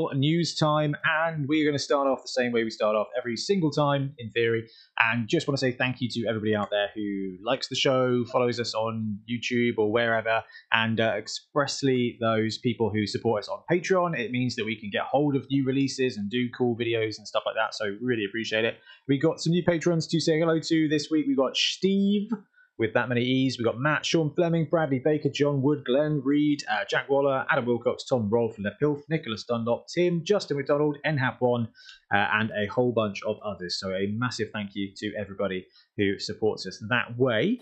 usual, news time, and we're going to start off the same way we start off every single time, in theory. And just want to say thank you to everybody out there who likes the show, follows us on YouTube or wherever, and expressly those people who support us on Patreon. It means that we can get hold of new releases and do cool videos and stuff like that, so really appreciate it. We got some new patrons to say hello to this week. We got Steve, with that many E's. We got Matt, Sean Fleming, Bradley Baker, John Wood, Glenn Reed, Jack Waller, Adam Wilcox, Tom Rolfe, Lepilf, Nicholas Dunlop, Tim, Justin McDonald, NHAP1, and a whole bunch of others. So a massive thank you to everybody who supports us that way.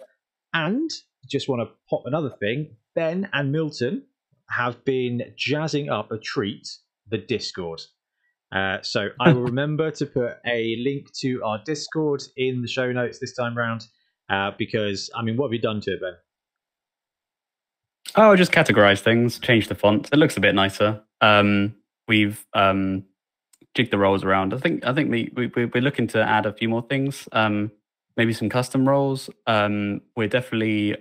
And just want to pop another thing. Ben and Milton have been jazzing up a treat, the Discord. So I will remember to put a link to our Discord in the show notes this time round. Because, I mean, what have you done to it, Ben? Oh, just categorize things, change the font. It looks a bit nicer. We've jigged the roles around. I think we're looking to add a few more things. Maybe some custom roles. We're definitely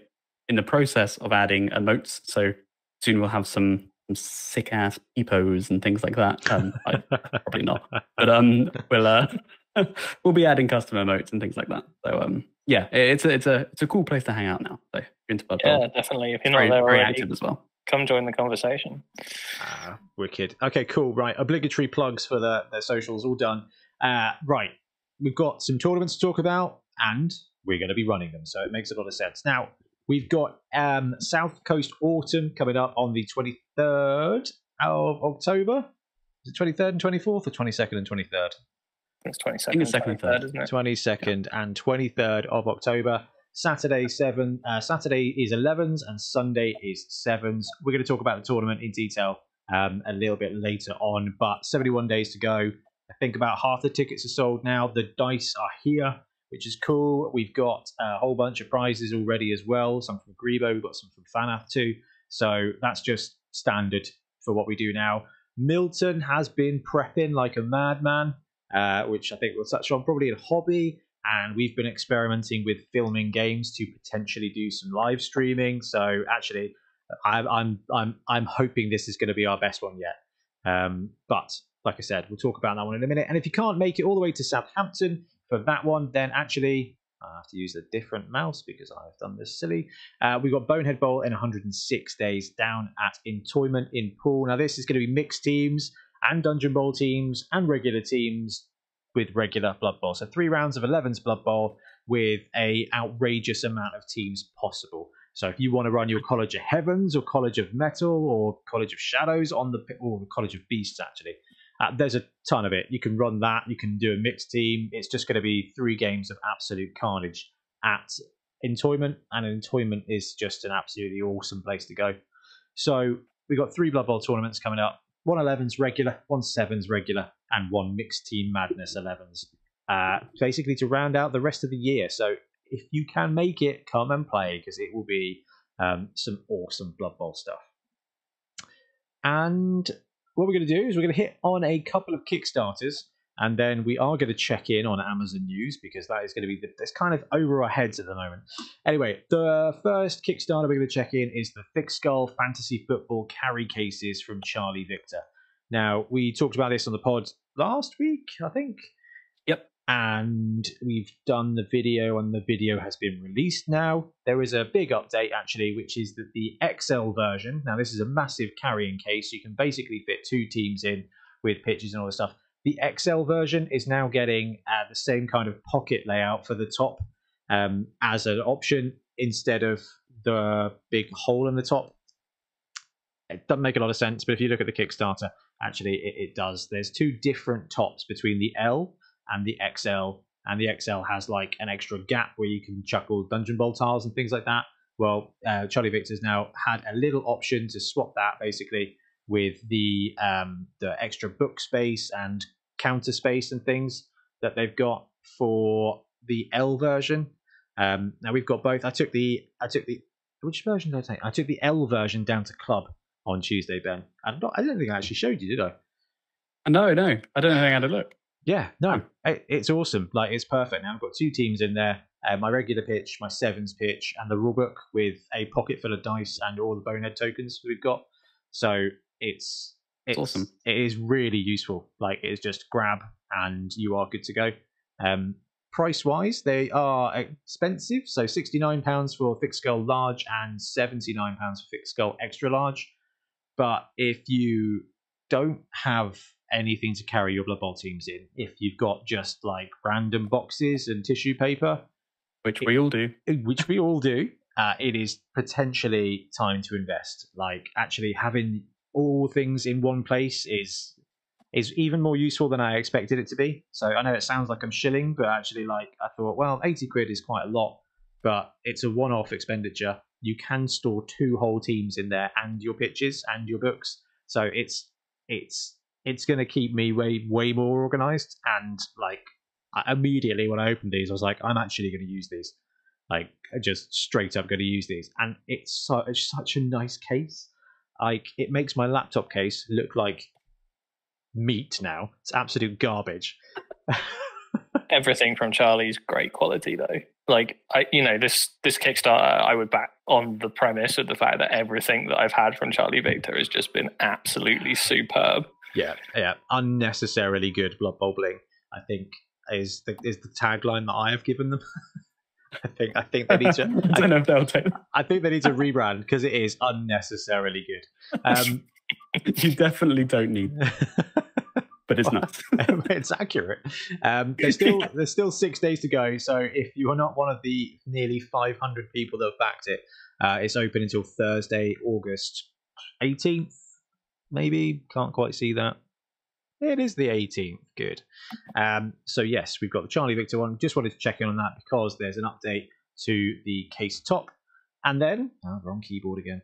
in the process of adding emotes. So soon we'll have some sick ass peepos and things like that. Probably not, but we'll be adding custom emotes and things like that. So yeah, it's a cool place to hang out now. So into Blood Bowl. Yeah, definitely. If you're not there very already, active as well. Come join the conversation. Wicked. Okay, cool. Right, obligatory plugs for their socials all done. Right, we've got some tournaments to talk about, and we're going to be running them, so it makes a lot of sense. Now, we've got South Coast Autumn coming up on the 23rd of October. Is it 23rd and 24th, or 22nd and 23rd? It's 22nd and 23rd, isn't it? 22nd and 23rd of October. Saturday is 11s and Sunday is 7s. We're going to talk about the tournament in detail a little bit later on, but 71 days to go. I think about half the tickets are sold now. The dice are here, which is cool. We've got a whole bunch of prizes already as well. Some from Grebo, we've got some from Fanath too. So that's just standard for what we do now. Milton has been prepping like a madman. Which I think we'll touch on probably in hobby, and we've been experimenting with filming games to potentially do some live streaming. So actually, I'm hoping this is going to be our best one yet. But like I said, we'll talk about that one in a minute. And if you can't make it all the way to Southampton for that one, then actually I have to use a different mouse because I've done this silly. We've got Bonehead Bowl in 106 days down at Entoyment in Poole. Now this is going to be mixed teams and Dungeon Bowl teams and regular teams with regular Blood Bowl. So 3 rounds of 11's Blood Bowl with a outrageous amount of teams possible. So if you want to run your College of Heavens or College of Metal or College of Shadows or the College of Beasts, actually, there's a ton of it. You can run that. You can do a mixed team. It's just going to be 3 games of absolute carnage at Entoyment, and Entoyment is just an absolutely awesome place to go. So we've got 3 Blood Bowl tournaments coming up. 1 11's regular, 1 7's regular, and 1 mixed team madness 11's. Basically to round out the rest of the year. So if you can make it, come and play, because it will be some awesome Blood Bowl stuff. And what we're going to do is we're going to hit on a couple of Kickstarters, and then we are going to check in on Amazon News, because that is going to be that's kind of over our heads at the moment. Anyway, the first Kickstarter we're going to check in is the Thick Skull Fantasy Football Carry Cases from Charlie Victor. Now, we talked about this on the pod last week, I think. Yep. And we've done the video, and the video has been released now. There is a big update, actually, which is that the XL version, now this is a massive carrying case. You can basically fit 2 teams in with pitches and all this stuff. The XL version is now getting the same kind of pocket layout for the top as an option instead of the big hole in the top. It doesn't make a lot of sense, but if you look at the Kickstarter, actually it does. There's 2 different tops between the L and the XL, and the XL has like an extra gap where you can chuckle Dungeon Bowl tiles and things like that. Well, Charlie Victor's now had a little option to swap that basically with the extra book space and counter space and things that they've got for the L version. Now we've got both. I took the which version did I take? I took the L version down to club on Tuesday, Ben. I don't think I actually showed you, did I? No, I don't think I had a look. Yeah, no, it's awesome. Like, it's perfect. Now I've got 2 teams in there. My regular pitch, my 7s pitch, and the rulebook with a pocket full of dice and all the Bonehead tokens we've got. So it's It's awesome. It is really useful. Like, it's just grab and you are good to go. Price wise, they are expensive. So £69 for thick skull large and £79 for thick skull extra large. But if you don't have anything to carry your Blood Bowl teams in, if you've got just like random boxes and tissue paper, which we all do, it is potentially time to invest. Like, actually having all things in one place is even more useful than I expected it to be. So I know it sounds like I'm shilling, but actually, like, I thought, well, 80 quid is quite a lot, but it's a one-off expenditure. You can store 2 whole teams in there and your pitches and your books. So it's going to keep me way more organized. And like, immediately when I opened these, I was like, I'm actually going to use these. Like, just straight up going to use these. And it's such a nice case. Like, it makes my laptop case look like meat now. It's absolute garbage. Everything from Charlie's great quality, though. Like, this Kickstarter I would back on the premise of the fact that everything that I've had from Charlie Victor has just been absolutely superb. Yeah. Unnecessarily good Blood Bowl bling, I think, is the tagline that I have given them. I think they need to. I don't know if they'll take that. I think they need to rebrand because it is unnecessarily good. You definitely don't need, but it's nice. It's accurate. There's still 6 days to go. So if you are not one of the nearly 500 people that have backed it, it's open until Thursday, August 18th. Maybe, can't quite see that. It is the 18th. Good. So yes, we've got the Charlie Victor one. Just wanted to check in on that because there's an update to the case top. And then, wrong keyboard again.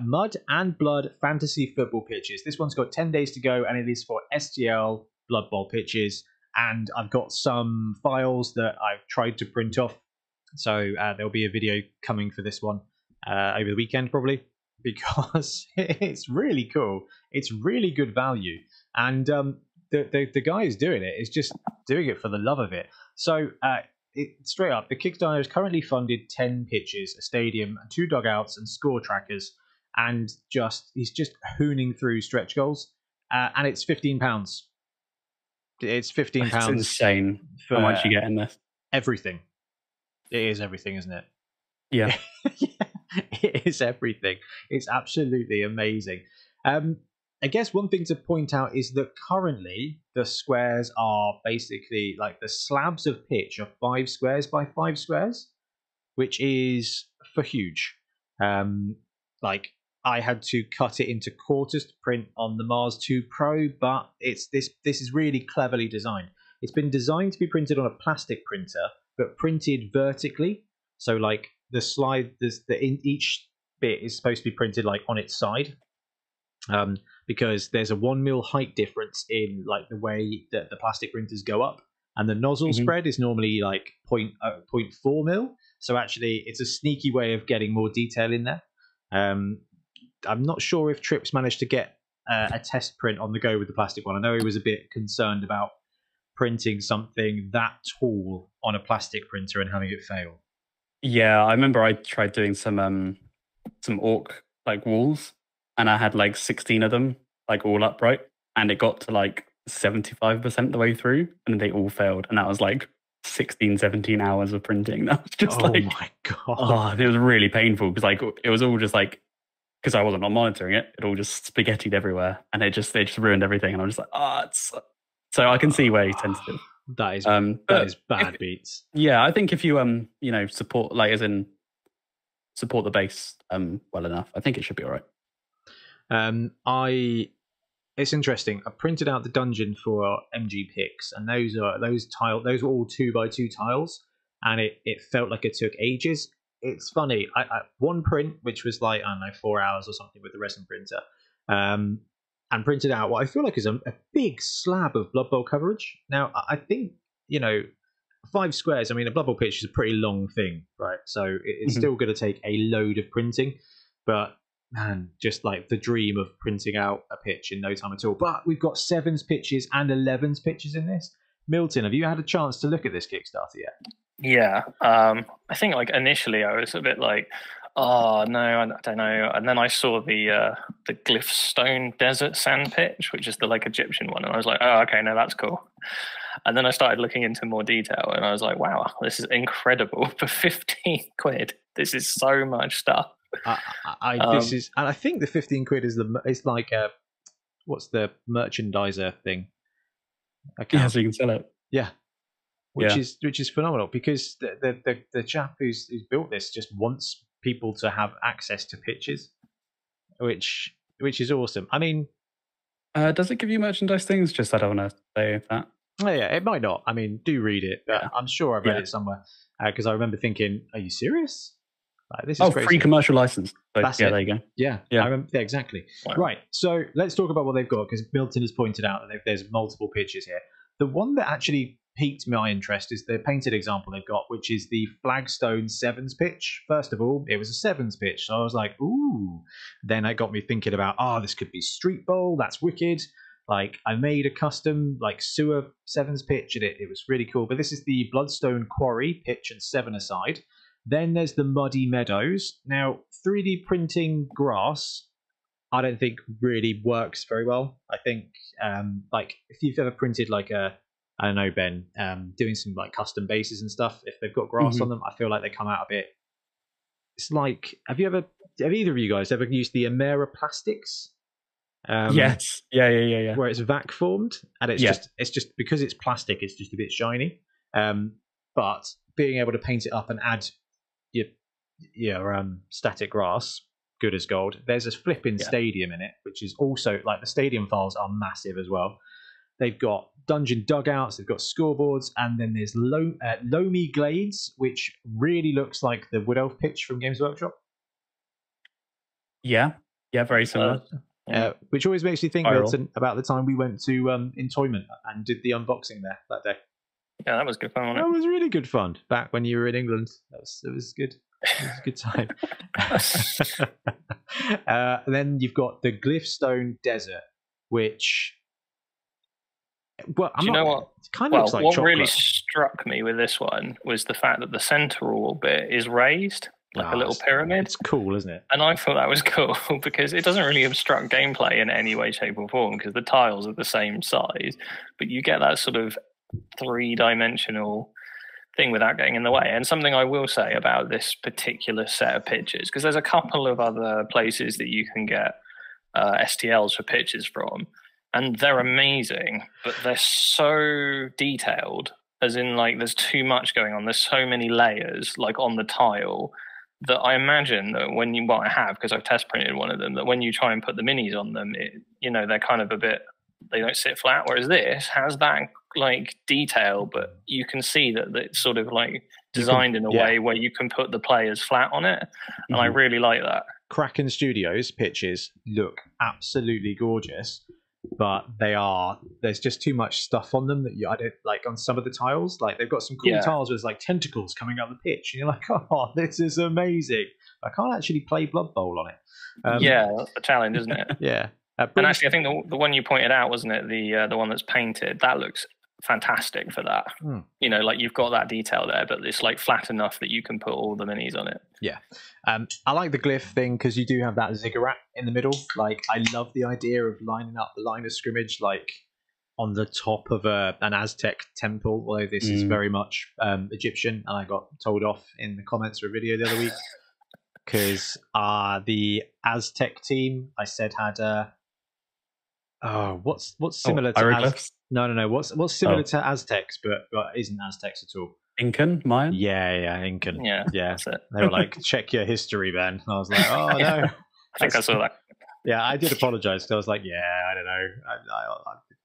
Mud and Blood fantasy football pitches. This one's got 10 days to go, and it is for STL Blood Bowl pitches. And I've got some files that I've tried to print off. So there'll be a video coming for this one over the weekend, probably, because it's really cool. It's really good value. And the guy who's doing it is just doing it for the love of it. So straight up, the Kickstarter has currently funded 10 pitches, a stadium, 2 dugouts, and score trackers. And he's just hooning through stretch goals. And it's £15. It's £15. That's insane how much you get in this. Everything. It is everything, isn't it? Yeah. It is everything. It's absolutely amazing. I guess one thing to point out is that currently the squares are basically like the slabs of pitch are 5 squares by 5 squares, which is for huge. Like, I had to cut it into quarters to print on the Mars 2 Pro, but this is really cleverly designed. It's been designed to be printed on a plastic printer, but printed vertically. So like the slide, each bit is supposed to be printed like on its side. Because there's a 1 mil height difference in like the way that the plastic printers go up, and the nozzle spread is normally like 0.4 mil. So actually, it's a sneaky way of getting more detail in there. I'm not sure if Trips managed to get a test print on the go with the plastic one. I know he was a bit concerned about printing something that tall on a plastic printer and having it fail. Yeah, I remember I tried doing some orc like walls. And I had like 16 of them, like all upright, and it got to like 75% the way through, and they all failed. And that was like 16, 17 hours of printing. That was just my god! It was really painful because like it was all just like, because I wasn't monitoring it, it all just spaghettied everywhere, and it just ruined everything. And I'm just like, so I can see where he's sensitive. That is bad beats. Yeah, I think if you support, like, as in support the base well enough, I think it should be all right. It's interesting. I printed out the dungeon for MG Picks, and those were all 2x2 tiles, and it felt like it took ages. It's funny. I one print, which was like, I don't know, 4 hours or something with the resin printer, and printed out what I feel like is a big slab of Blood Bowl coverage. Now, I think 5 squares. I mean, a Blood Bowl pitch is a pretty long thing, right? So it's still going to take a load of printing, but man, just like the dream of printing out a pitch in no time at all. But we've got 7s pitches and 11s pitches in this. Milton, have you had a chance to look at this Kickstarter yet? Yeah, I think like initially I was a bit like, Oh no, I don't know. And then I saw the Gliffstone Desert sand pitch, which is the like Egyptian one, and I was like, oh, okay, no, that's cool. And then I started looking into more detail, and I was like, wow, this is incredible for 15 quid. This is so much stuff. This is, and I think the 15 quid is it's like what's the merchandiser thing? Yeah, so you can sell it. Yeah. Which is phenomenal, because the chap who's built this just wants people to have access to pitches, which is awesome. I mean, does it give you merchandise things? Just I don't want to say that. Oh yeah, it might not. I mean, do read it. Yeah. I'm sure I've read it somewhere, because I remember thinking, "Are you serious? Like, this is crazy." Free commercial license. So, That's it. There you go. Yeah, I remember, exactly. Wow. Right. So let's talk about what they've got, because Milton has pointed out that there's multiple pitches here. The one that actually piqued my interest is the painted example they've got, which is the Flagstone Sevens pitch. First of all, it was a Sevens pitch, so I was like, ooh. Then it got me thinking about, this could be Street Bowl. That's wicked. Like, I made a custom like sewer Sevens pitch, and it was really cool. But this is the Bloodstone Quarry pitch and 7-a-side. Then there's the Muddy Meadows. Now, 3D printing grass, I don't think really works very well. I think like if you've ever printed like I don't know, Ben, doing some like custom bases and stuff, if they've got grass on them, I feel like they come out a bit. It's like, have either of you guys ever used the Amera plastics? Yes. Yeah. Where it's vac formed, and it's just because it's plastic, it's just a bit shiny. But being able to paint it up and add your static grass, good as gold. There's a flipping stadium in it, which is also like, the stadium files are massive as well. They've got dungeon dugouts, they've got scoreboards, and then there's Loamy Glades, which really looks like the Wood Elf pitch from Games Workshop. Yeah, very similar. Which always makes me think, Milton, about the time we went to Entoyment and did the unboxing there that day. Yeah, that was good fun, wasn't it? That was really good fun. Back when you were in England, it was good. It was a good time. Then you've got the Gliffstone Desert, which, well, do you know what? It kind of looks like what chocolate. really struck me with this one was the fact that the central bit is raised, like a little pyramid. It's cool, isn't it? And I thought that was cool because it doesn't really obstruct gameplay in any way, shape, or form, because the tiles are the same size, but you get that sort of 3-dimensional thing without getting in the way. And something I will say about this particular set of pitches, because there's a couple of other places that you can get STLs for pitches from, and they're amazing, but they're so detailed, as in like there's too much going on. There's so many layers like on the tile that I imagine that when you, well, I have, because I've test printed one of them, that when you try and put the minis on them, they're kind of a bit, they don't sit flat, whereas this has that like detail, but you can see that it's sort of like designed in a way where you can put the players flat on it, and I really like that. Kraken Studios pitches look absolutely gorgeous, but there's just too much stuff on them that I don't like. On some of the tiles, like they've got some cool tiles with like tentacles coming up the pitch, and you're like, oh, this is amazing. I can't actually play Blood Bowl on it. That's the challenge, isn't it? Yeah. And actually, I think the one you pointed out, wasn't it, the one that's painted, that looks fantastic for that. Like you've got that detail there, but it's like flat enough that you can put all the minis on it. Yeah. I like the glyph thing because you do have that ziggurat in the middle. Like, I love the idea of lining up the line of scrimmage like on the top of an Aztec temple, although this is very much Egyptian, and I got told off in the comments for a video the other week because the Aztec team, I said, had what's similar to hieroglyphs? No. What's similar to Aztecs, but isn't Aztecs at all? Incan, Mayan? Yeah, Incan. Yeah. That's it. They were like, check your history, Ben. And I was like, oh, no. I think I saw that. Yeah, I did apologize because I was like, I don't know.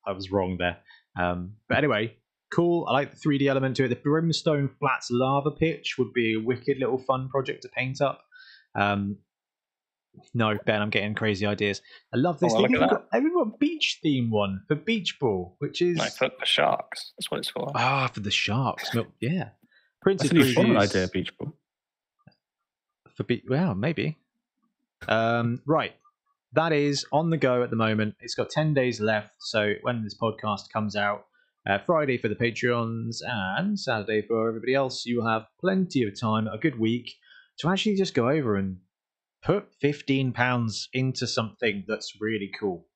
I was wrong there. But anyway, cool. I like the 3D element to it. The Brimstone Flats lava pitch would be a wicked little fun project to paint up. No, Ben, I'm getting crazy ideas. I love this. They've even got a beach theme one for Beach Ball, which is for sharks. That's what it's for. For the sharks. Yeah. Printed That's an idea, Beach Ball. Well, maybe. Right. That is on the go at the moment. It's got 10 days left. So when this podcast comes out, Friday for the Patreons and Saturday for everybody else, you will have plenty of time, a good week to actually just go over and put £15 into something that's really cool,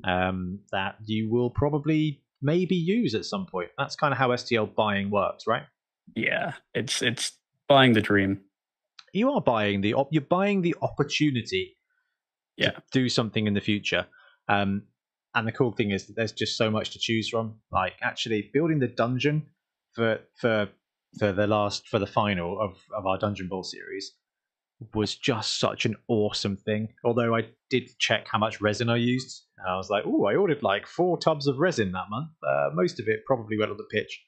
that you will probably maybe use at some point. That's kind of how STL buying works, right? Yeah, it's buying the dream. You are buying you're buying the opportunity to do something in the future. And the cool thing is that there's just so much to choose from. Like actually building the dungeon for the final of our Dungeon Ball series was just such an awesome thing. Although I did check how much resin I used. I was like, oh, I ordered like 4 tubs of resin that month. Most of it probably went on the pitch.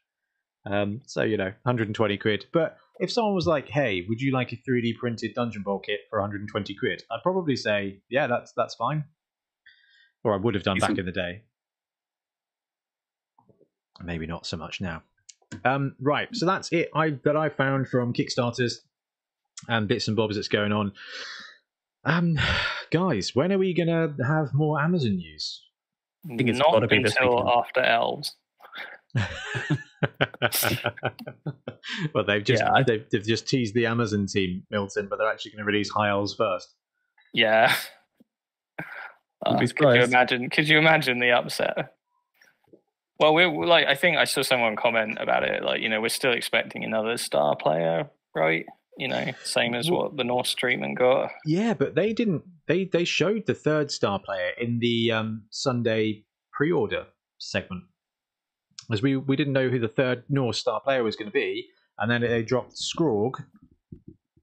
So, 120 quid. But if someone was like, hey, would you like a 3D printed Dungeon Ball kit for 120 quid? I'd probably say, yeah, that's fine. Or I would have done back in the day. Maybe not so much now. Right, so that's it that I found from Kickstarters and bits and bobs that's going on. Guys, when are we going to have more Amazon news? I think it's not got to be this until weekend. after Elves. Well, they've just teased the Amazon team, Milton, but they're actually going to release High Elves first. Yeah. Could you imagine the upset? Well, we're like, I think I saw someone comment about it. Like, we're still expecting another star player, right? Same as what the Norse treatment got. Yeah, but they didn't. They showed the 3rd star player in the Sunday pre-order segment, as we didn't know who the 3rd Norse star player was going to be, and then they dropped Skrog,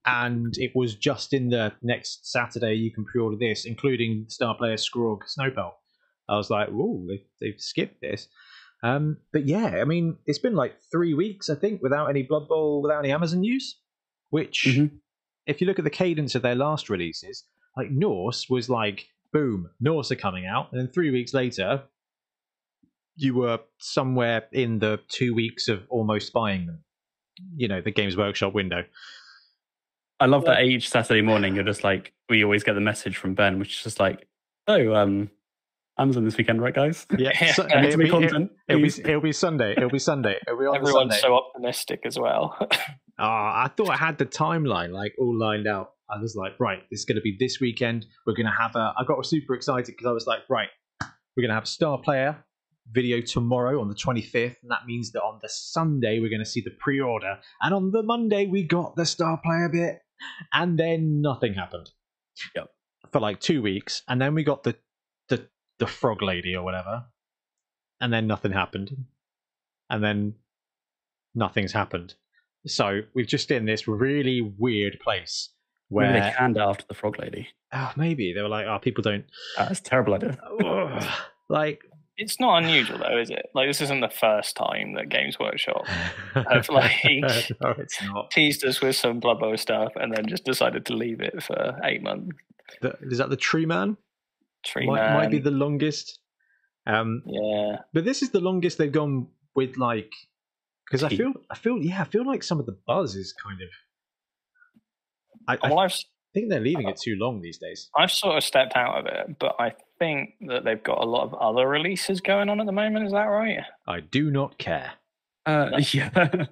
and it was just in the next Saturday you can pre-order this, including star player Skrog Snowpelt. I was like, ooh, they've skipped this. But yeah, I mean, it's been like 3 weeks, I think, without any Blood Bowl, without any Amazon news. Which, if you look at the cadence of their last releases, like Norse was like, boom, Norse are coming out, and then 3 weeks later, you were somewhere in the 2 weeks of almost buying them. The Games Workshop window. I love that each Saturday morning, you're just like, we always get the message from Ben, which is just like, oh, Amazon this weekend, right, guys? Yeah, so, it'll be Sunday. It'll be Sunday. Everyone's Sunday. so optimistic as well. I thought I had the timeline like all lined out. I was like, right, this is going to be this weekend. We're going to have I got super excited because I was like, right, we're going to have a star player video tomorrow on the 25th, and that means that on the Sunday we're going to see the pre-order, and on the Monday we got the star player bit, and then nothing happened. Yep. For like 2 weeks, and then we got the frog lady or whatever, and then nothing happened, and then nothing's happened. So we've just in this really weird place where maybe they canned it after the frog lady. Oh, maybe they were like, "Oh, people don't." That's a terrible idea. Like, it's not unusual though, is it? Like, this isn't the first time that Games Workshop have no, it's not. Teased us with some Blood Bowl stuff and then just decided to leave it for 8 months. Is that the Tree Man? Might be the longest. Yeah, but this is the longest they've gone with, like, because I feel like some of the buzz is kind of. I think they're leaving it too long these days. I've sort of stepped out of it, but I think that they've got a lot of other releases going on at the moment. Is that right? I do not care. Yeah.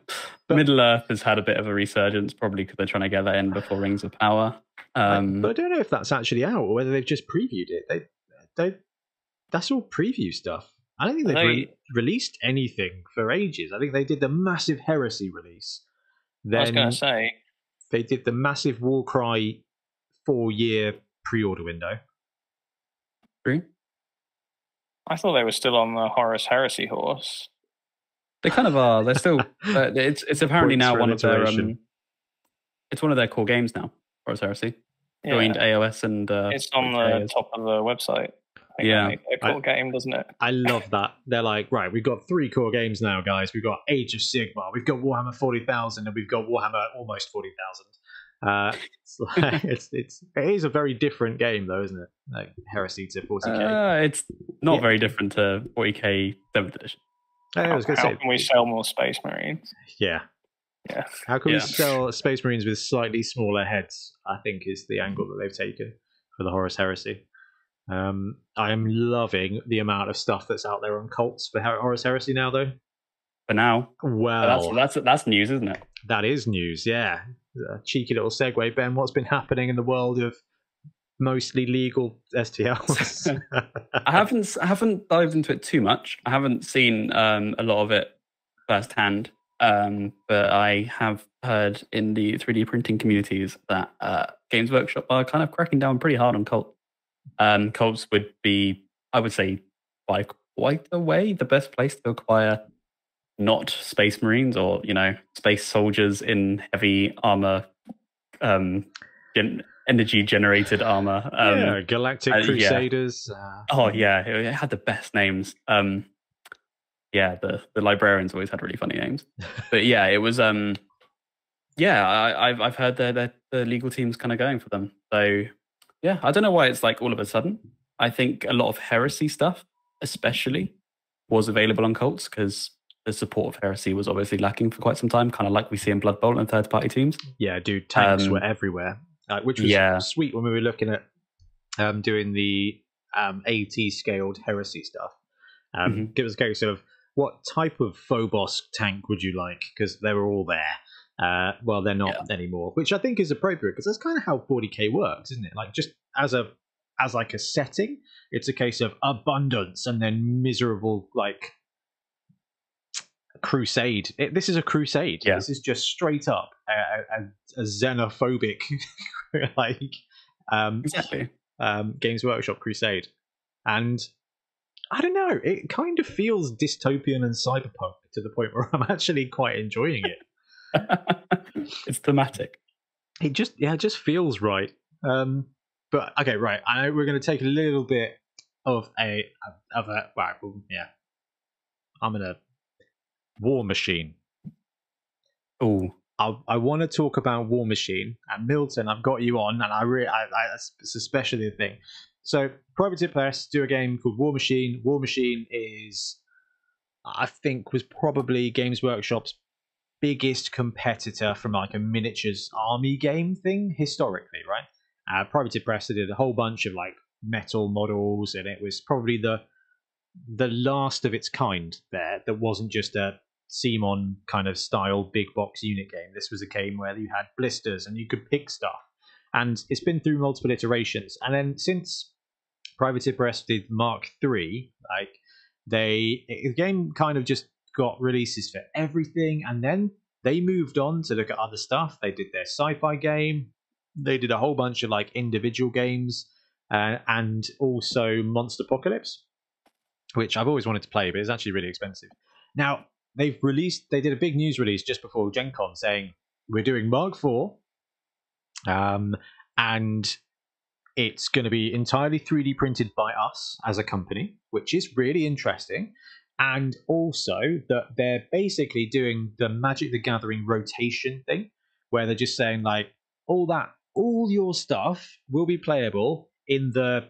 Middle Earth has had a bit of a resurgence, probably because they're trying to get that in before Rings of Power. But I don't know if that's actually out or whether they've just previewed it. That's all preview stuff. I don't think they've released anything for ages. I think they did the massive Heresy release. Then I was going to say they did the massive Warcry 4-year pre-order window. Really? I thought they were still on the Horus Heresy horse. They kind of are. They're still. It's apparently now one of their. It's one of their core games now. Horus Heresy joined AOS and. It's on the top of the website. Yeah, a core game, doesn't it? I love that. They're like, right, we've got 3 core games now, guys. We've got Age of Sigmar, we've got Warhammer 40,000, and we've got Warhammer almost 40,000. It is a very different game, though, isn't it? Like Heresy to 40k. It's not very different to 40k 7th edition. I was going to say, can we sell more Space Marines? Yeah. How can we sell Space Marines with slightly smaller heads? I think is the angle that they've taken for the Horus Heresy. I am loving the amount of stuff that's out there on cults for Horus Heresy now, though. For now, well, that's news, isn't it? That is news, yeah. a cheeky little segue. Ben, what's been happening in the world of mostly legal STLs? I haven't dived into it too much. I haven't seen a lot of it firsthand, but I have heard in the 3D printing communities that Games Workshop are kind of cracking down pretty hard on Colt. Colts would be, I would say, by quite a way, the best place to acquire not Space Marines or, space soldiers in heavy armor, energy generated armor. Galactic Crusaders. It had the best names. The librarians always had really funny names. But yeah, it was I've heard the legal team's kind of going for them. So yeah, I don't know why it's like all of a sudden. I think a lot of heresy stuff, especially, was available on Colts because the support of heresy was obviously lacking for quite some time, kind of like we see in Blood Bowl and third-party teams. Yeah, dude, tanks were everywhere, which was sweet when we were looking at doing the AT-scaled heresy stuff. Give us a case of what type of Phobos tank would you like, because they were all there. Well, they're not anymore, which I think is appropriate because that's kind of how 40k works, isn't it? Like just as a setting, it's a case of abundance and then miserable like crusade. This is a crusade. Yeah. This is just straight up a xenophobic like exactly Games Workshop crusade, and I don't know. It kind of feels dystopian and cyberpunk to the point where I'm actually quite enjoying it. It's thematic. It just feels right. But okay, right. I know we're going to take a little bit of a I'm gonna War Machine. Oh, I want to talk about War Machine, and Milton, I've got you on, and it's especially the thing. So, Private Press do a game called War Machine. War Machine is, I think, was probably Games Workshop's biggest competitor from like a miniatures army game thing historically, right? Private Press did a whole bunch of like metal models, and it was probably the last of its kind there that wasn't just a Simon kind of style big box unit game. This was a game where you had blisters and you could pick stuff, and it's been through multiple iterations. And then since Private Press did Mark III, like the game kind of just got releases for everything, and then they moved on to look at other stuff. They did their sci-fi game, they did a whole bunch of like individual games, and also Monster Apocalypse, which I've always wanted to play, but it's actually really expensive. Now, they did a big news release just before Gen Con saying, we're doing Mark IV, and it's going to be entirely 3D printed by us as a company, which is really interesting. And also that they're basically doing the Magic the Gathering rotation thing, where they're just saying like, all your stuff will be playable in the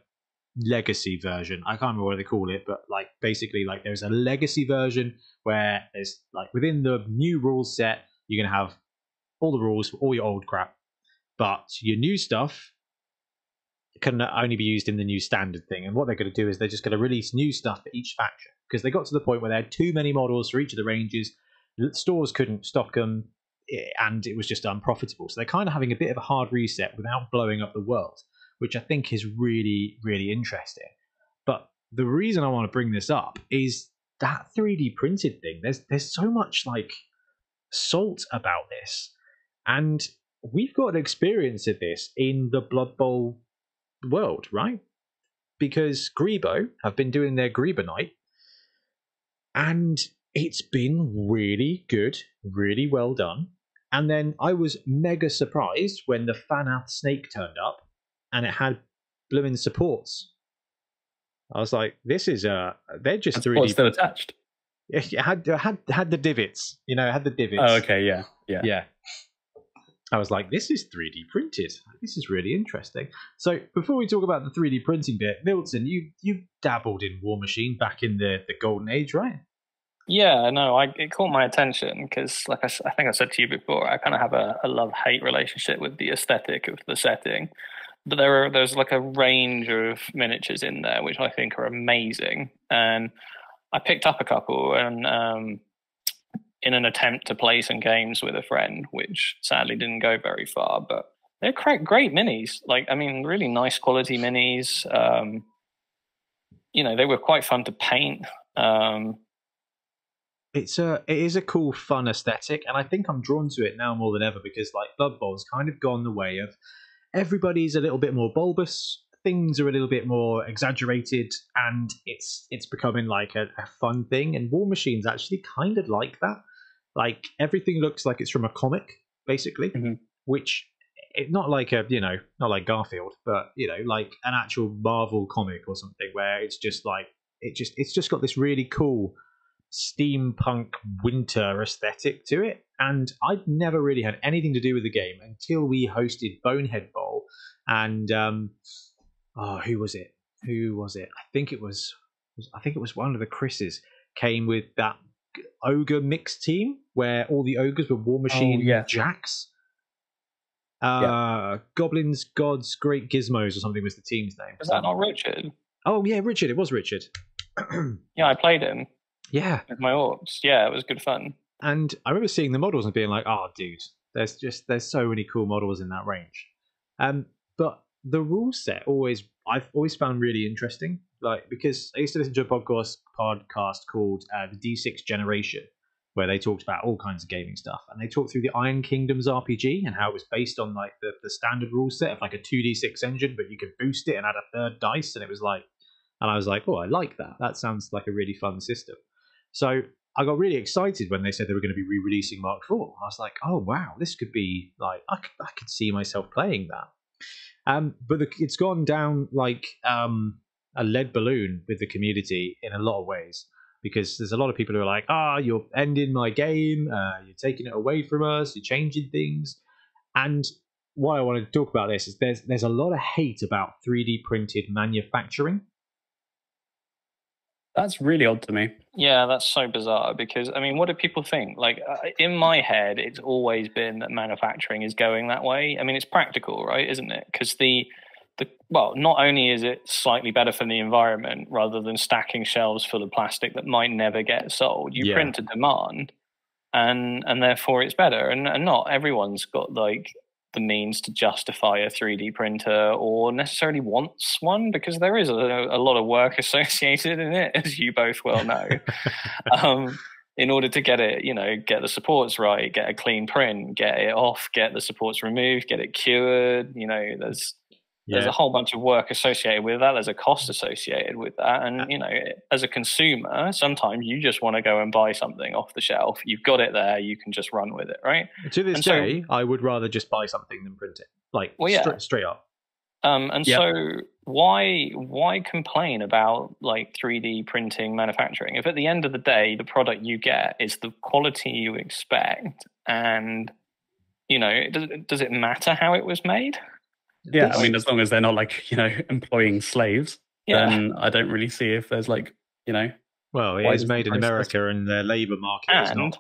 legacy version. I can't remember what they call it, but like basically like there's a legacy version where there's like within the new rules set, you're going to have all the rules for all your old crap, but your new stuff can only be used in the new standard thing. And what they're going to do is they're just going to release new stuff for each faction, because they got to the point where they had too many models for each of the ranges. Stores couldn't stock them, and it was just unprofitable. So they're kind of having a bit of a hard reset without blowing up the world, which I think is really, really interesting. But the reason I want to bring this up is that 3D printed thing. There's so much like salt about this, and we've got an experience of this in the Blood Bowl world, right? Because Grebo have been doing their Grebo night, and it's been really good, really well done. And then I was mega surprised when the Fanath snake turned up and it had blooming supports. I was like, this is they're just That's 3D still attached. It had the divots, it had the divots. Oh, okay, yeah. I was like, this is 3D printed. This is really interesting. So before we talk about the 3D printing bit, Milton, you dabbled in War Machine back in the golden age, right? Yeah, no, it caught my attention because, like I think I said to you before, I kind of have a love-hate relationship with the aesthetic of the setting. But there's like a range of miniatures in there which I think are amazing, and I picked up a couple, and in an attempt to play some games with a friend, which sadly didn't go very far. But they're great minis. Like, I mean, really nice quality minis. They were quite fun to paint. It is a cool, fun aesthetic, and I think I'm drawn to it now more than ever because like Blood Bowl's kind of gone the way of everybody's a little bit more bulbous, things are a little bit more exaggerated, and it's becoming like a fun thing. And War Machine's actually kind of like that. Like everything looks like it's from a comic, basically, which not like not like Garfield, but like an actual Marvel comic or something where it's just like it's just got this really cool steampunk winter aesthetic to it. And I'd never really had anything to do with the game until we hosted Bonehead Bowl. And who was it? I think it was one of the Chris's came with that ogre mixed team where all the ogres were War Machine Jacks. Goblins, Gods, Great Gizmos or something was the team's name. Was that not Richard? Oh yeah, Richard. It was Richard. Yeah, I played him. Yeah, with my orcs. Yeah, it was good fun. And I remember seeing the models and being like, "Oh, dude, there's so many cool models in that range." But the rule set I've always found really interesting, like because I used to listen to a podcast called the D6 Generation, where they talked about all kinds of gaming stuff, and they talked through the Iron Kingdoms RPG and how it was based on like the standard rule set of like a 2d6 engine, but you could boost it and add a third dice, and it was like, and I was like, oh, I like that. That sounds like a really fun system. So I got really excited when they said they were going to be re-releasing Mark IV. I was like, oh wow, this could be like I could see myself playing that. But it's gone down like a lead balloon with the community in a lot of ways, because there's a lot of people who are like, you're ending my game, you're taking it away from us, you're changing things. And why I wanted to talk about this is there's a lot of hate about 3D printed manufacturing. That's really odd to me. Yeah, that's so bizarre because, I mean, what do people think? Like, in my head, it's always been that manufacturing is going that way. I mean, it's practical, right? Isn't it? Because not only is it slightly better for the environment rather than stacking shelves full of plastic that might never get sold, you print to demand and therefore it's better. And not everyone's got like the means to justify a 3D printer or necessarily wants one, because there is a lot of work associated in it, as you both well know. In order to get it, get the supports right, get a clean print, get it off, get the supports removed, get it cured. There's a whole bunch of work associated with that. There's a cost associated with that. And, as a consumer, sometimes you just want to go and buy something off the shelf. You've got it there. You can just run with it, right? To this day, I would rather just buy something than print it. Like, straight up. So why complain about like 3D printing manufacturing? If at the end of the day, the product you get is the quality you expect and, does it matter how it was made? Yeah, I mean, as long as they're not like, employing slaves, then I don't really see if there's like, Well, it is made in America and the labour market is not.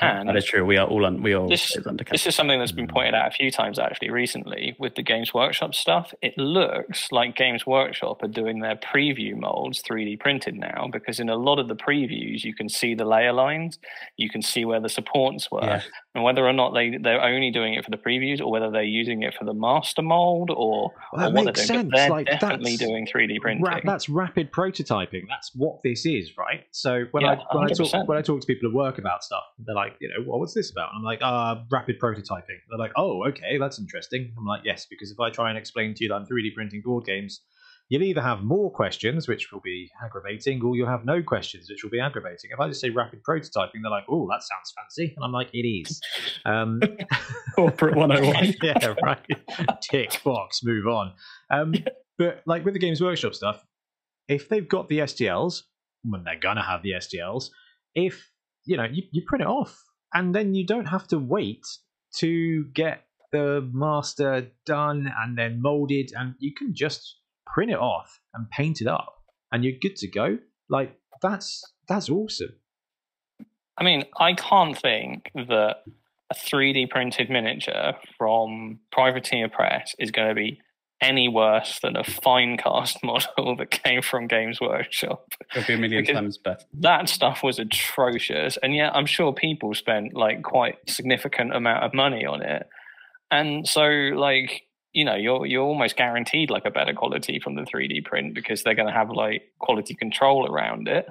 And that is true. We are all this is something that's been pointed out a few times actually recently with the Games Workshop stuff. It looks like Games Workshop are doing their preview molds 3D printed now, because in a lot of the previews you can see the layer lines, you can see where the supports were, and whether or not they're only doing it for the previews or whether they're using it for the master mold or what they're doing. But they're definitely doing 3D printing. That's rapid prototyping. That's what this is, right? So when I talk to people at work about stuff, they're like, what's this about? And I'm like, rapid prototyping. They're like, oh, okay, that's interesting. I'm like, yes, because if I try and explain to you that I'm 3D printing board games, you'll either have more questions, which will be aggravating, or you'll have no questions, which will be aggravating. If I just say rapid prototyping, they're like, oh, that sounds fancy. And I'm like, it is. Corporate 101. Yeah, right. Tick, box, move on. But like with the Games Workshop stuff, if they've got the STLs, when they're going to have the STLs, if, you print it off, and then you don't have to wait to get the master done and then molded, and you can just print it off and paint it up and you're good to go. Like that's awesome. I mean, I can't think that a 3D printed miniature from Privateer Press is going to be any worse than a fine cast model that came from Games Workshop. It'll be a million times better. That stuff was atrocious, and yet I'm sure people spent like quite significant amount of money on it. And so, like, you know, you're almost guaranteed like a better quality from the 3D print because they're going to have like quality control around it.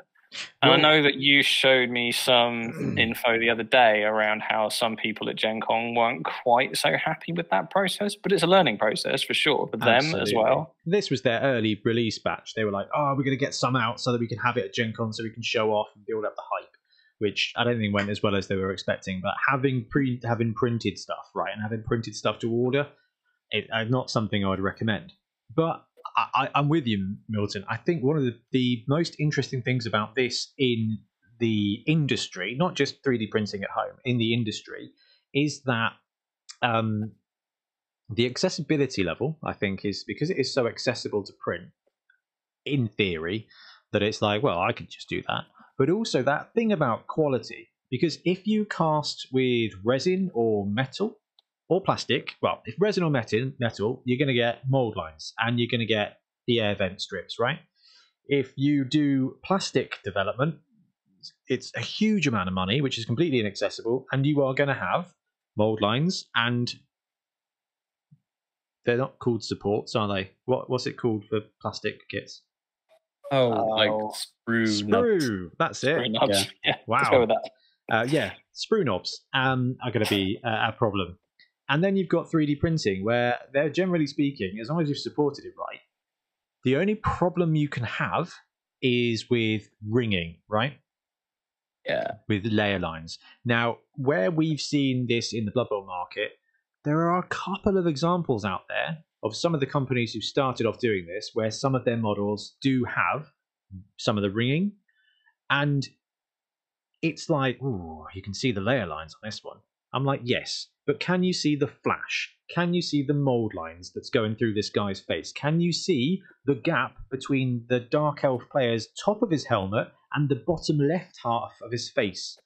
And I know that you showed me some info the other day around how some people at Gen Con weren't quite so happy with that process, but it's a learning process for sure for them as well. This was their early release batch. They were like, oh, we're going to get some out so that we can have it at Gen Con so we can show off and build up the hype, which I don't think went as well as they were expecting. But having printed stuff, right, and having printed stuff to order, not something I would recommend. But I'm with you, Milton. I think one of the most interesting things about this in the industry, not just 3D printing at home, in the industry, is that the accessibility level, I think, is because it is so accessible to print, in theory, that it's like, well, I could just do that. But also that thing about quality, because if you cast with resin or metal, or plastic, well, if resin or metal, you're going to get mold lines and you're going to get the air vent strips, right? If you do plastic development, it's a huge amount of money, which is completely inaccessible, and you are going to have mold lines, and they're not called supports, are they? What's it called for plastic kits? Like sprue knobs. That's it. Sprue knobs. Yeah. Wow. Let's go with that. Yeah, sprue knobs are going to be a problem. And then you've got 3D printing, where they're generally speaking, as long as you've supported it right, the only problem you can have is with ringing, right? Yeah. With layer lines. Now, where we've seen this in the Blood Bowl market, there are a couple of examples out there of some of the companies who started off doing this, where some of their models do have some of the ringing. And it's like, ooh, you can see the layer lines on this one. I'm like, yes, but can you see the flash? Can you see the mold lines that's going through this guy's face? Can you see the gap between the Dark Elf player's top of his helmet and the bottom left half of his face?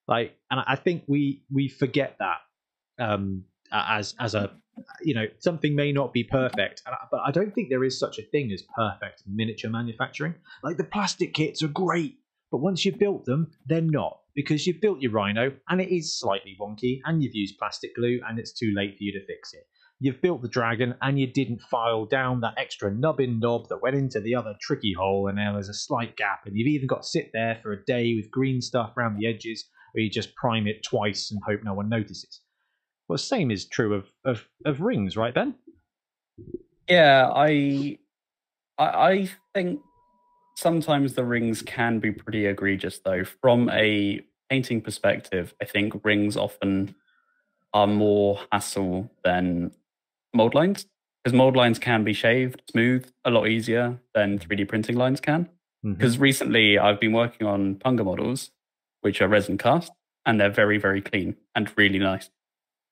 Like, and I think we forget that as a, you know, something may not be perfect, but I don't think there is such a thing as perfect miniature manufacturing. Like, the plastic kits are great, but once you've built them, they're not. Because you've built your Rhino and it is slightly wonky and you've used plastic glue and it's too late for you to fix it. You've built the Dragon and you didn't file down that extra nubbin knob that went into the other tricky hole and there was a slight gap, and you've even got to sit there for a day with green stuff around the edges, or you just prime it twice and hope no one notices. Well, the same is true of rings, right, Ben? Yeah, I think sometimes the rings can be pretty egregious, though. From a painting perspective, I think rings often are more hassle than mold lines, because mold lines can be shaved smooth a lot easier than 3D printing lines can. Because recently I've been working on Punga models, which are resin cast, and they're very, very clean and really nice.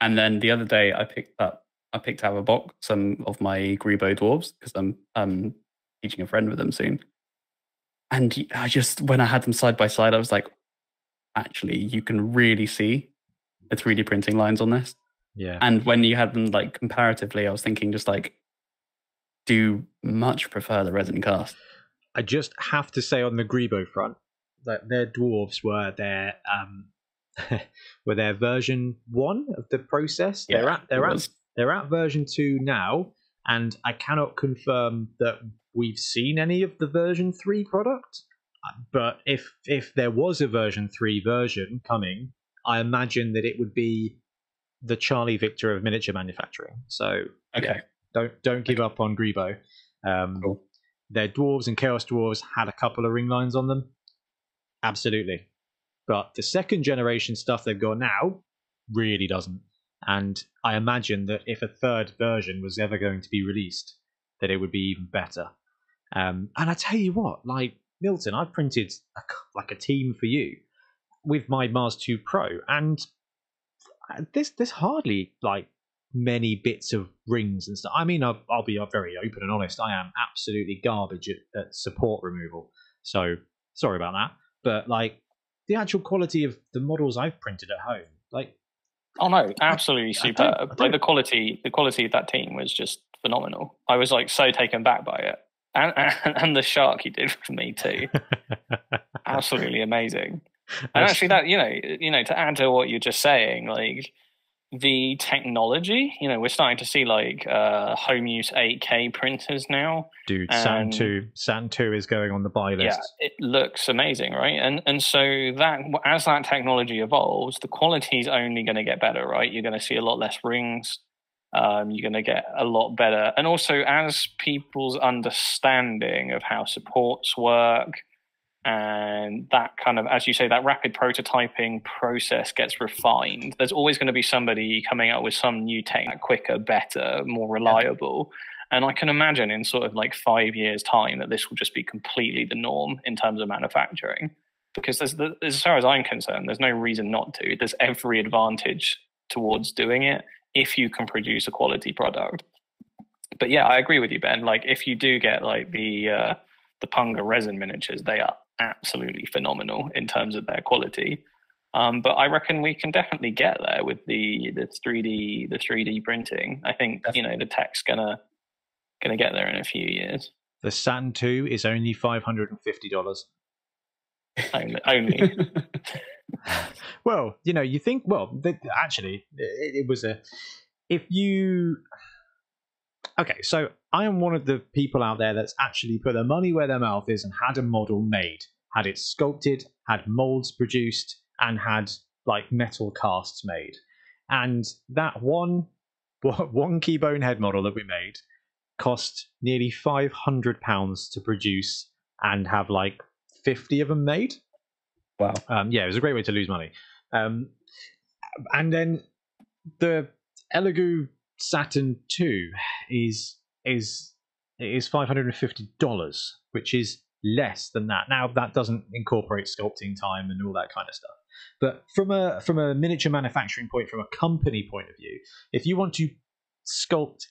And then the other day I picked out of a box some of my Grebo Dwarves, because I'm teaching a friend with them soon. And I just, when I had them side by side, I was like, actually, you can really see the 3D printing lines on this. Yeah. And when you had them like comparatively, I was thinking just like, do much prefer the resin cast. I just have to say on the Grebo front that their dwarves were their version 1 of the process. Yeah, they're at version 2 now, and I cannot confirm that we've seen any of the version 3 product. But if there was a version 3 version coming, I imagine that it would be the Charlie Victor of miniature manufacturing. So okay, yeah, don't give up on Grebo. Cool. Their dwarves and chaos dwarves had a couple of ring lines on them, absolutely. But the second generation stuff they've got now really doesn't. And I imagine that if a third version was ever going to be released, that it would be even better. And I tell you what, like Milton, I've printed a team for you with my Mars 2 Pro, and there's hardly like many bits of rings and stuff. I mean, I'll be very open and honest. I am absolutely garbage at support removal. So sorry about that. But like the actual quality of the models I've printed at home, like Oh no, absolutely superb. Like the quality of that team was just phenomenal. I was like so taken back by it, and the shark he did for me too. Absolutely amazing. And actually, that to add to what you're just saying, like the technology, we're starting to see like home use 8K printers now. Dude, Saturn 2 is going on the buy list. Yeah, it looks amazing, right? And so that as that technology evolves, the quality is only going to get better, right? You're going to see a lot less rings. You're going to get a lot better. And also as people's understanding of how supports work and that kind of, as you say, that rapid prototyping process gets refined, there's always going to be somebody coming up with some new tech, quicker, better, more reliable. And I can imagine in sort of like 5 years' time that this will just be completely the norm in terms of manufacturing. Because as far as I'm concerned, there's no reason not to. There's every advantage towards doing it if you can produce a quality product. But yeah, I agree with you, Ben. Like if you do get like the Punga resin miniatures, they are absolutely phenomenal in terms of their quality. But I reckon we can definitely get there with the 3D printing. I think the tech's gonna get there in a few years. The Saturn 2 is only $550. Only. Well, you think, actually, it was okay, so I am one of the people out there that's actually put their money where their mouth is and had a model made, had it sculpted, had molds produced, and had like metal casts made. And that one key Bonehead model that we made cost nearly £500 to produce and have like 50 of them made. Wow. Yeah, it was a great way to lose money. And then the Elegoo Saturn 2 is $550, which is less than that. Now that doesn't incorporate sculpting time and all that kind of stuff. But from a miniature manufacturing point, from a company point of view, if you want to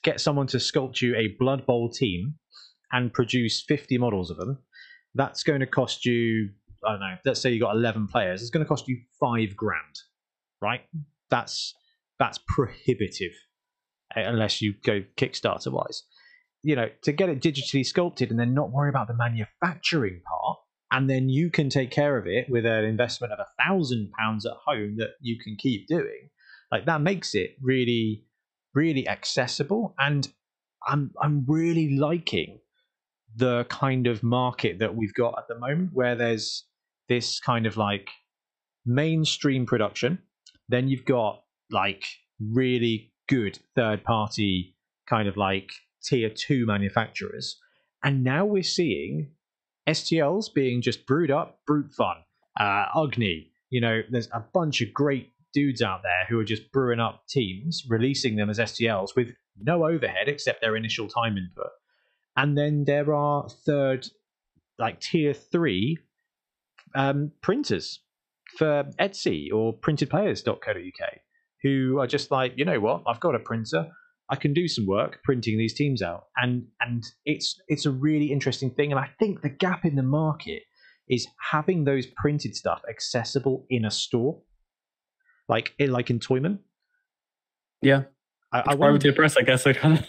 get someone to sculpt you a Blood Bowl team and produce 50 models of them, that's going to cost you, I don't know, let's say you got 11 players, it's going to cost you $5,000, right? That's prohibitive unless you go Kickstarter wise. To get it digitally sculpted and then not worry about the manufacturing part, and then you can take care of it with an investment of £1,000 at home that you can keep doing. Like that makes it really, really accessible, and I'm really liking the kind of market that we've got at the moment, where there's this kind of like mainstream production, then you've got like really good third party kind of like tier 2 manufacturers, and now we're seeing STLs being just brewed up, brute fun. Agni, there's a bunch of great dudes out there who are just brewing up teams, releasing them as STLs with no overhead except their initial time input. And then there are tier 3 printers for Etsy or printedplayers.co.uk who are just like, you know what, I've got a printer, I can do some work printing these teams out. And it's a really interesting thing. And I think the gap in the market is having those printed stuff accessible in a store, like in Toyman. Yeah. I with your press, I guess. And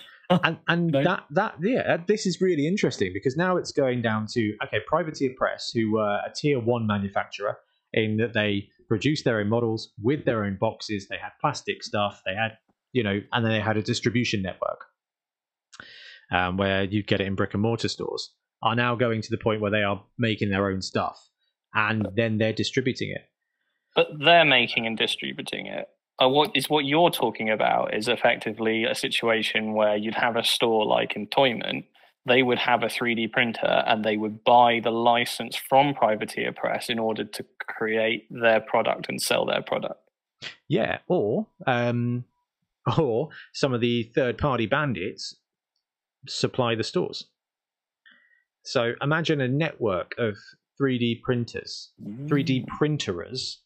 this is really interesting because now it's going down to, Privateer Press, who were a tier 1 manufacturer in that they produced their own models with their own boxes. They had plastic stuff. They had, and then they had a distribution network where you get it in brick and mortar stores, are now going to the point where they are making their own stuff and then they're distributing it. But they're making and distributing it. What you're talking about is effectively a situation where you'd have a store like in Toyman, they would have a 3D printer and they would buy the license from Privateer Press in order to create their product and sell their product. Yeah, or some of the third-party bandits supply the stores. So imagine a network of 3D printers, 3D printerers,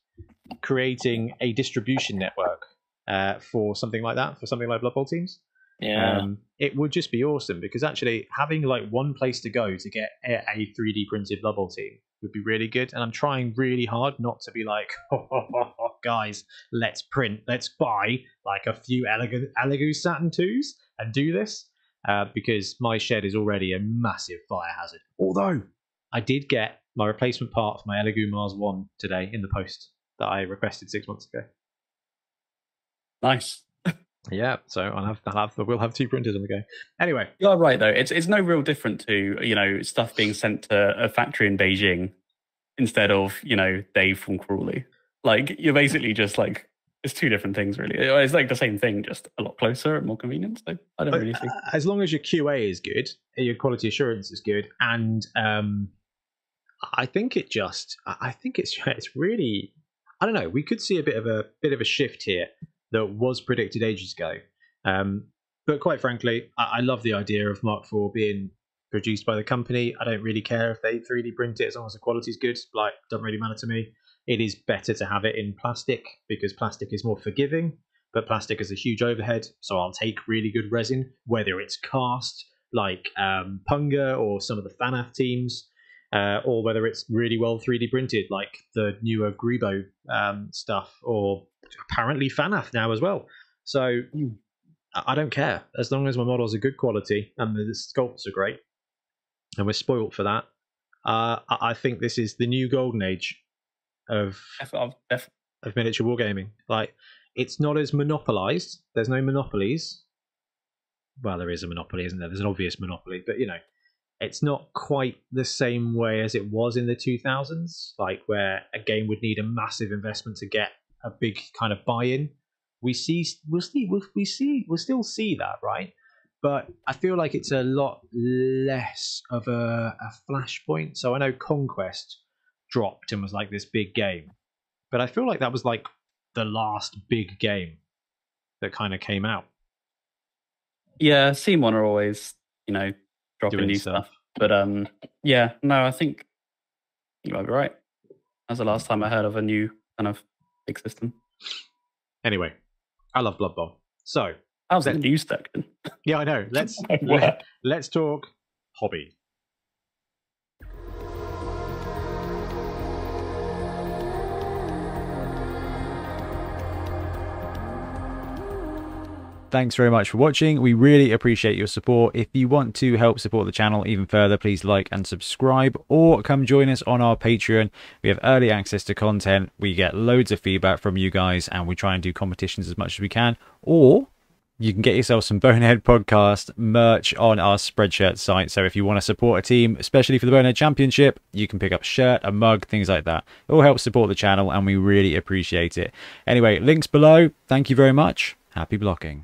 creating a distribution network for something like that, for something like Blood Bowl teams. Yeah, it would just be awesome because actually having like one place to go to get a 3D printed Blood Bowl team would be really good. And I'm trying really hard not to be like, guys, let's buy like a few Elegoo Saturn 2s and do this, because my shed is already a massive fire hazard. Although I did get my replacement part for my Elegoo Mars 1 today in the post that I requested 6 months ago. Nice. Yeah, so we'll have 2 printers on the go. Anyway, You're right though. It's no real different to stuff being sent to a factory in Beijing instead of Dave from Crawley. Like you're basically just like it's 2 different things really. It's like the same thing, just a lot closer and more convenient. So I don't really see. As long as your QA is good, your quality assurance is good, and I think it's really, I don't know. We could see a bit of a shift here that was predicted ages ago. But quite frankly, I love the idea of Mark IV being produced by the company. I don't really care if they 3D print it as long as the quality is good. Like, doesn't really matter to me. It is better to have it in plastic because plastic is more forgiving, but plastic is a huge overhead. So I'll take really good resin, whether it's cast like Punga or some of the FANAF teams, or whether it's really well 3D printed like the newer Grebo stuff, or apparently FANAF now as well. So I don't care as long as my models are good quality and the sculpts are great, and we're spoilt for that. I think this is the new golden age of miniature wargaming. Like, it's not as monopolized. There's no monopolies. Well, there is a monopoly, isn't there? There's an obvious monopoly, but it's not quite the same way as it was in the 2000s, like where a game would need a massive investment to get a big kind of buy-in. We'll still see that, right? But I feel like it's a lot less of a flashpoint. So I know Conquest dropped and was like this big game, but I feel like that was like the last big game that kind of came out. Yeah, Simon are always dropping Doing new stuff. But I think you might be right. That's the last time I heard of a new kind of big system. Anyway, I love Blood Bowl. So how's the news section? Yeah, I know. Let's talk hobby. Thanks very much for watching. We really appreciate your support. If you want to help support the channel even further, please like and subscribe, or come join us on our Patreon. We have early access to content. We get loads of feedback from you guys, and we try and do competitions as much as we can. Or you can get yourself some Bonehead Podcast merch on our Spreadshirt site. So if you want to support a team, especially for the Bonehead Championship, you can pick up a shirt, a mug, things like that. It all helps support the channel, and we really appreciate it. Anyway, links below. Thank you very much. Happy blocking.